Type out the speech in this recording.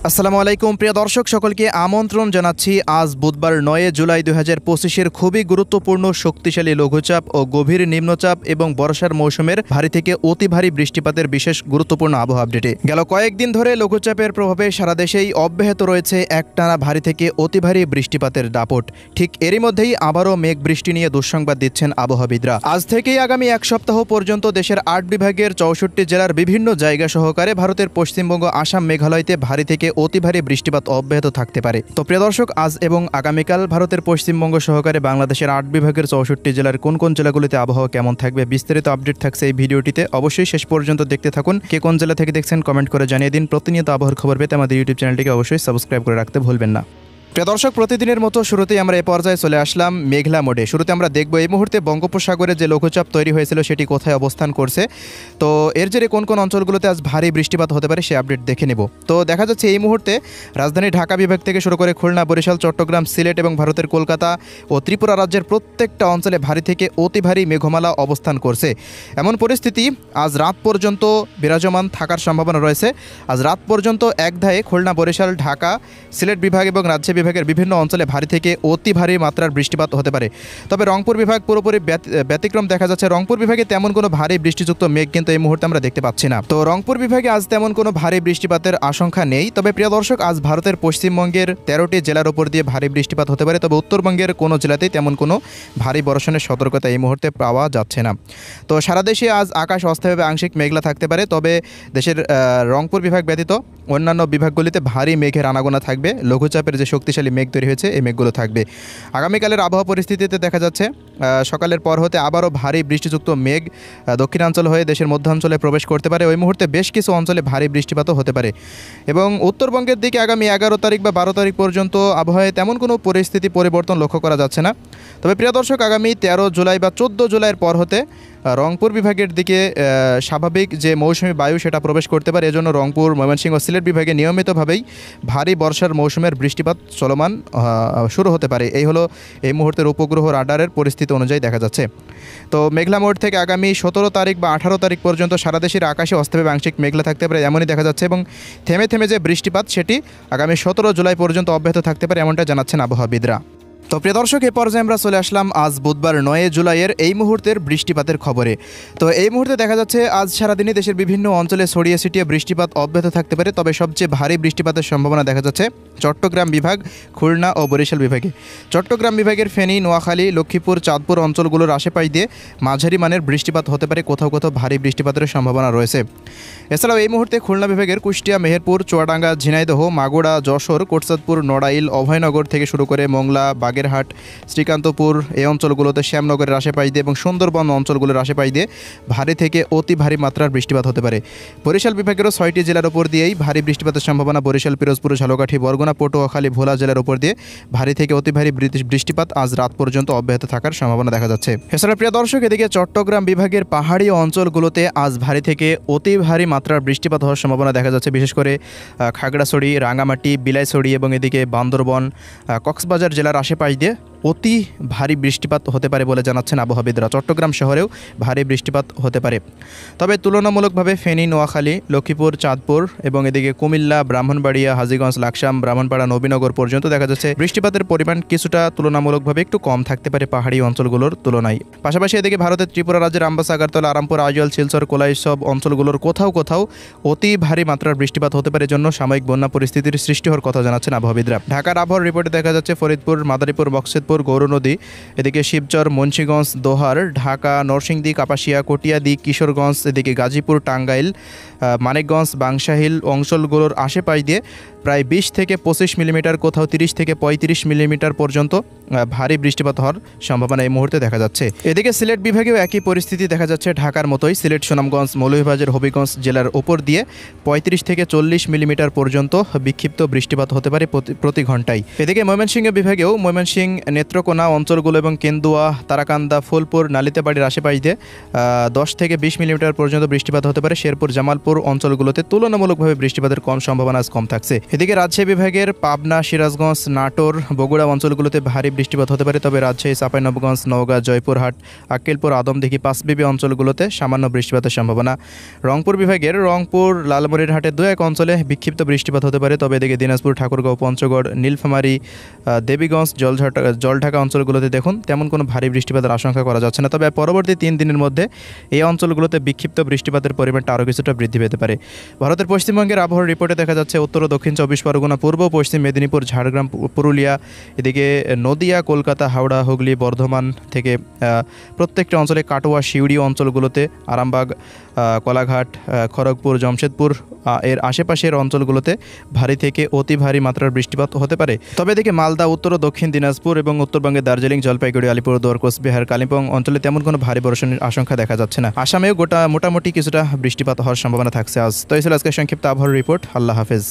আসসালামু আলাইকুম প্রিয় দর্শক সকলকে আমন্ত্রণ জানাচ্ছি আজ বুধবার 9 জুলাই 2025-এর খুবই গুরুত্বপূর্ণ শক্তিশালী লঘুচাপ ও গভীর নিম্নচাপ এবং বর্ষার মৌসুমের ভারী থেকে অতি ভারী বৃষ্টিপাতের বিশেষ গুরুত্বপূর্ণ আবহাওয়া আপডেটে। গেল কয়েকদিন ধরে লঘুচাপের প্রভাবে সারা দেশেই অব্যাহত রয়েছে একটানা ভারী থেকে অতি ভারী বৃষ্টিপাতের দাপট। ঠিক এরই মধ্যেই আবারও মেঘ বৃষ্টি নিয়ে দুঃসংবাদ দিচ্ছেন আবহাওয়াবিদরা। আজ থেকেই আগামী এক সপ্তাহ পর্যন্ত দেশের 8 বিভাগের 64 জেলার বিভিন্ন জায়গা সহকারে ভারতের পশ্চিমবঙ্গ, আসাম, মেঘালয়তে ভারী থেকে অতি ভারী বৃষ্টিপাত অব্যাহত থাকতে পারে। তো প্রিয় দর্শক, আজ এবং আগামীকাল ভারতের পশ্চিমবঙ্গ সহকারে বাংলাদেশের 8 বিভাগের 64 জেলার কোন কোন জেলাগুলিতে আবহাওয়া কেমন থাকবে বিস্তারিত আপডেট থাকছে এই ভিডিওটিতে। অবশ্যই শেষ পর্যন্ত দেখতে থাকুন। কে কোন জেলা থেকে দেখছেন কমেন্ট করে জানিয়ে দিন। প্রতিনিয়ত আবহাওয়ার খবর পেতে আমাদের ইউটিউব চ্যানেলটিকে অবশ্যই সাবস্ক্রাইব করে রাখতে ভুলবেন না। প্রিয় দর্শক, প্রতিদিনের মতো শুরুতেই আমরা এ পর্যায়ে চলে আসলাম মেঘলা মোডে। শুরুতে আমরা দেখব এই মুহূর্তে বঙ্গোপসাগরে যে লঘুচাপ তৈরি হয়েছিল সেটি কোথায় অবস্থান করছে। তো এর জেরে কোন কোন অঞ্চলগুলোতে আজ ভারী বৃষ্টিপাত হতে পারে সে আপডেট দেখে নেব। তো দেখা যাচ্ছে এই মুহূর্তে রাজধানী ঢাকা বিভাগ থেকে শুরু করে খুলনা, বরিশাল, চট্টগ্রাম, সিলেট এবং ভারতের কলকাতা ও ত্রিপুরা রাজ্যের প্রত্যেকটা অঞ্চলে ভারী থেকে অতি ভারী মেঘমালা অবস্থান করছে। এমন পরিস্থিতি আজ রাত পর্যন্ত বিরাজমান থাকার সম্ভাবনা রয়েছে। আজ রাত পর্যন্ত একধায়ে খুলনা, বরিশাল, ঢাকা, সিলেট বিভাগ এবং রাজ্য বিভাগের বিভিন্ন অঞ্চলে ভারী থেকে অতি ভারী মাত্রার বৃষ্টিপাত হতে পারে। তবে রংপুর বিভাগ পুরোপুরি ব্যতিক্রম দেখা যাচ্ছে। রংপুর বিভাগে তেমন কোনো ভারী বৃষ্টিযুক্ত মেঘ কিন্তু এই মুহূর্তে আমরা দেখতে পাচ্ছি না। তো রংপুর বিভাগে আজ তেমন কোনো ভারী বৃষ্টিপাতের আশঙ্কা নেই। তবে প্রিয় দর্শক, আজ ভারতের পশ্চিমবঙ্গের 13টি জেলার উপর দিয়ে ভারী বৃষ্টিপাত হতে পারে। তবে উত্তরবঙ্গের কোনো জেলাতেই তেমন কোনো ভারী বর্ষণের সতর্কতা এই মুহূর্তে পাওয়া যাচ্ছে না। তো সারা দেশে আজ আকাশ অস্থায়ীভাবে আংশিক মেঘলা থাকতে পারে। তবে দেশের রংপুর বিভাগ ব্যতীত অন্যান্য বিভাগগুলিতে ভারী মেঘের আনাগোনা থাকবে। লঘুচাপের যে শক্তিশালী মেঘ তৈরি হয়েছে এই মেঘগুলো থাকবে। আগামীকালের আবহাওয়া পরিস্থিতিতে দেখা যাচ্ছে সকালের পর হতে আবারও ভারী বৃষ্টিযুক্ত মেঘ দক্ষিণাঞ্চল হয়ে দেশের মধ্যাঞ্চলে প্রবেশ করতে পারে। ওই মুহূর্তে বেশ কিছু অঞ্চলে ভারী বৃষ্টিপাতও হতে পারে। এবং উত্তরবঙ্গের দিকে আগামী 11 তারিখ বা 12 তারিখ পর্যন্ত আবহাওয়ায় তেমন কোনো পরিস্থিতি পরিবর্তন লক্ষ্য করা যাচ্ছে না। তবে প্রিয় দর্শক, আগামী 13 জুলাই বা 14 জুলাইয়ের পর হতে রংপুর বিভাগের দিকে স্বাভাবিক যে মৌসুমি বায়ু সেটা প্রবেশ করতে পারে। এজন্য রংপুর, ময়মনসিংহ ও সিলেট বিভাগে নিয়মিতভাবেই ভারী বর্ষার মৌসুমের বৃষ্টিপাত চলমান শুরু হতে পারে। এই হলো এই মুহূর্তের উপগ্রহ রাডারের পরিস্থিতি অনুযায়ী দেখা যাচ্ছে। তো মেঘলা মোড থেকে আগামী 17 তারিখ বা 18 তারিখ পর্যন্ত সারা দেশের আকাশে অস্থায়ী আংশিক মেঘলা থাকতে পারে এমনই দেখা যাচ্ছে। এবং থেমে থেমে যে বৃষ্টিপাত সেটি আগামী 17 জুলাই পর্যন্ত অব্যাহত থাকতে পারে এমনটা জানাচ্ছেন আবহাওয়াবিদরা। তো প্রিয় দর্শক, এ পর্যায়ে আমরা চলে আসলাম আজ বুধবার 9 জুলাইয়ের এই মুহূর্তের বৃষ্টিপাতের খবরে। তো এই মুহূর্তে দেখা যাচ্ছে আজ সারাদিনই দেশের বিভিন্ন অঞ্চলে ছড়িয়ে ছিটিয়ে বৃষ্টিপাত অব্যাহত থাকতে পারে। তবে সবচেয়ে ভারী বৃষ্টিপাতের সম্ভাবনা দেখা যাচ্ছে চট্টগ্রাম বিভাগ, খুলনা ও বরিশাল বিভাগে। চট্টগ্রাম বিভাগের ফেনী, নোয়াখালী, লক্ষ্মীপুর, চাঁদপুর অঞ্চলগুলোর আশেপাশ দিয়ে মাঝারি মানের বৃষ্টিপাত হতে পারে। কোথাও কোথাও ভারী বৃষ্টিপাতের সম্ভাবনা রয়েছে। এছাড়াও এই মুহূর্তে খুলনা বিভাগের কুষ্টিয়া, মেহেরপুর, চুয়াডাঙ্গা, ঝিনাইদহ, মাগুরা, যশোর, কোটচাঁদপুর, নড়াইল, অভয়নগর থেকে শুরু করে মোংলা, বাগেরহাট, শ্রীকান্তপুর এই অঞ্চলগুলোতে, শ্যামনগরের আশেপাশ দিয়ে এবং সুন্দরবন অঞ্চলগুলোর আশেপাশ দিয়ে ভারী থেকে অতি ভারী মাত্রার বৃষ্টিপাত হতে পারে। বরিশাল বিভাগেরও 6টি জেলার উপর দিয়েই ভারী বৃষ্টিপাতের সম্ভাবনা। বরিশাল, পিরোজপুর, ঝালকাঠি, বরগুনা, পটুয়াখালী, ভোলা জেলার উপর দিয়ে ভারী থেকে অতি ভারী বৃষ্টিপাত আজ রাত পর্যন্ত অব্যাহত থাকার সম্ভাবনা দেখা যাচ্ছে। এছাড়া প্রিয় দর্শক, এদিকে চট্টগ্রাম বিভাগের পাহাড়ি অঞ্চলগুলোতে আজ ভারী থেকে অতি ভারী মাত্রার বৃষ্টিপাত হওয়ার সম্ভাবনা দেখা যাচ্ছে। বিশেষ করে খাগড়াছড়ি, রাঙ্গামাটি, বিলাইছড়ি এবং এদিকে বান্দরবন, কক্সবাজার জেলার আশেপাশ দিয়ে অতি ভারী বৃষ্টিপাত হতে পারে বলে জানাচ্ছেন আবহাওয়াবিদরা। চট্টগ্রাম শহরেও ভারী বৃষ্টিপাত হতে পারে। তবে তুলনামূলকভাবে ফেনী, নোয়াখালী, লক্ষ্মীপুর, চাঁদপুর এবং এদিকে কুমিল্লা, ব্রাহ্মণবাড়িয়া, হাজীগঞ্জ, লাকসাম, ব্রাহ্মণপাড়া, নবীনগর পর্যন্ত দেখা যাচ্ছে বৃষ্টিপাতের পরিমাণ কিছুটা তুলনামূলকভাবে একটু কম থাকতে পারে পাহাড়ি অঞ্চলগুলোর তুলনায়। পাশাপাশি এদিকে ভারতের ত্রিপুরা রাজ্যের আমবাসা, আগরতলা, আরামপুর, আইজল, শিলচর, কোলাই সব অঞ্চলগুলোর কোথাও কোথাও অতি ভারী মাত্রার বৃষ্টিপাত হতে পারে। জন্য সাময়িক বন্যা পরিস্থিতির সৃষ্টি হওয়ার কথা জানাচ্ছেন আবহাওয়াবিদরা। ঢাকার আবহাওয়ার রিপোর্টে দেখা যাচ্ছে ফরিদপুর, মাদারীপুর, বক্সেতপুর, গৌরনদী, এদিকে শিবচর, মুন্সিগঞ্জ, দোহার, ঢাকা, নরসিংদী, কাপাসিয়া, কটিয়াদি, কিশোরগঞ্জ, এদিকে গাজীপুর, টাঙ্গাইল, মানিকগঞ্জ, বাংশাহিল অঞ্চলগুলোর আশেপাশ দিয়ে প্রায় 20 থেকে 25 মিলিমিটার, কোথাও 30 থেকে 35 মিলিমিটার পর্যন্ত ভারী বৃষ্টিপাত হওয়ার সম্ভাবনা এই মুহূর্তে দেখা যাচ্ছে। এদিকে সিলেট বিভাগেও একই পরিস্থিতি দেখা যাচ্ছে। ঢাকার মতোই সিলেট, সুনামগঞ্জ, মৌলভীবাজার, হবিগঞ্জ জেলার ওপর দিয়ে 35 থেকে 40 মিলিমিটার পর্যন্ত বিক্ষিপ্ত বৃষ্টিপাত হতে পারে প্রতি ঘন্টায়। এদিকে ময়মনসিংহ বিভাগেও ময়মনসিংহ, নেত্রকোনা অঞ্চলগুলো এবং কেন্দুয়া, তারাকান্দা, ফুলপুর, নালিতাবাড়ির আশেপাশ দিয়ে 10 থেকে 20 মিলিমিটার পর্যন্ত বৃষ্টিপাত হতে পারে। শেরপুর, জামালপুর অঞ্চলগুলোতে তুলনামূলকভাবে বৃষ্টিপাতের সম্ভাবনা আজ কম থাকছে। এদিকে রাজশাহী বিভাগের পাবনা, সিরাজগঞ্জ, নাটোর, বগুড়া অঞ্চলগুলোতে ভারী বৃষ্টিপাত হতে পারে। তবে রাজশাহী, চাঁপাইনবাবগঞ্জ, নওগাঁ, জয়পুরহাট, আক্কেলপুর, আদমদীঘি, পাঁচবিবি অঞ্চলগুলোতে সামান্য বৃষ্টিপাতের সম্ভাবনা। রংপুর বিভাগের রংপুর, লালমনিরহাটের 2-1 অঞ্চলে বিক্ষিপ্ত বৃষ্টিপাত হতে পারে। তবে এদিকে দিনাজপুর, ঠাকুরগাঁও, পঞ্চগড়, নীলফামারী, দেবীগঞ্জ, জলঢাকা অঞ্চলগুলোতে দেখুন তেমন কোনো ভারী বৃষ্টিপাতের আশঙ্কা করা যাচ্ছে না। তবে পরবর্তী 3 দিনের মধ্যে এই অঞ্চলগুলোতে বিক্ষিপ্ত বৃষ্টিপাতের পরিমাণটা আরও কিছুটা বৃদ্ধি পেতে পারে। ভারতের পশ্চিমবঙ্গের আবহাওয়ার রিপোর্টে দেখা যাচ্ছে উত্তর ও দক্ষিণ 24 পরগনা, পূর্ব পশ্চিম মেদিনীপুর, ঝাড়গ্রাম, পুরুলিয়া, এদিকে নদিয়া, কলকাতা, হাওড়া, হুগলি, বর্ধমান থেকে প্রত্যেকটা অঞ্চলে, কাটোয়া, সিউড়ি অঞ্চলগুলোতে, আরামবাগ, কোলাঘাট, খড়গপুর, জামশেদপুর এর আশেপাশের অঞ্চলগুলোতে ভারী থেকে অতি ভারী মাত্রার বৃষ্টিপাত হতে পারে। তবে এদিকে মালদা, উত্তর ও দক্ষিণ দিনাজপুর এবং উত্তরবঙ্গের দার্জিলিং, জলপাইগুড়ি, আলিপুরদুয়ার, কোচবিহার, কালিম্পং অঞ্চলে তেমন কোনো ভারী বর্ষণের আশঙ্কা দেখা যাচ্ছে না। আসামেও মোটামুটি কিছুটা বৃষ্টিপাত হওয়ার সম্ভাবনা থাকছে আজ। তো এই ছিল আজকের সংক্ষিপ্ত আবহাওয়ার রিপোর্ট। আল্লাহ হাফেজ।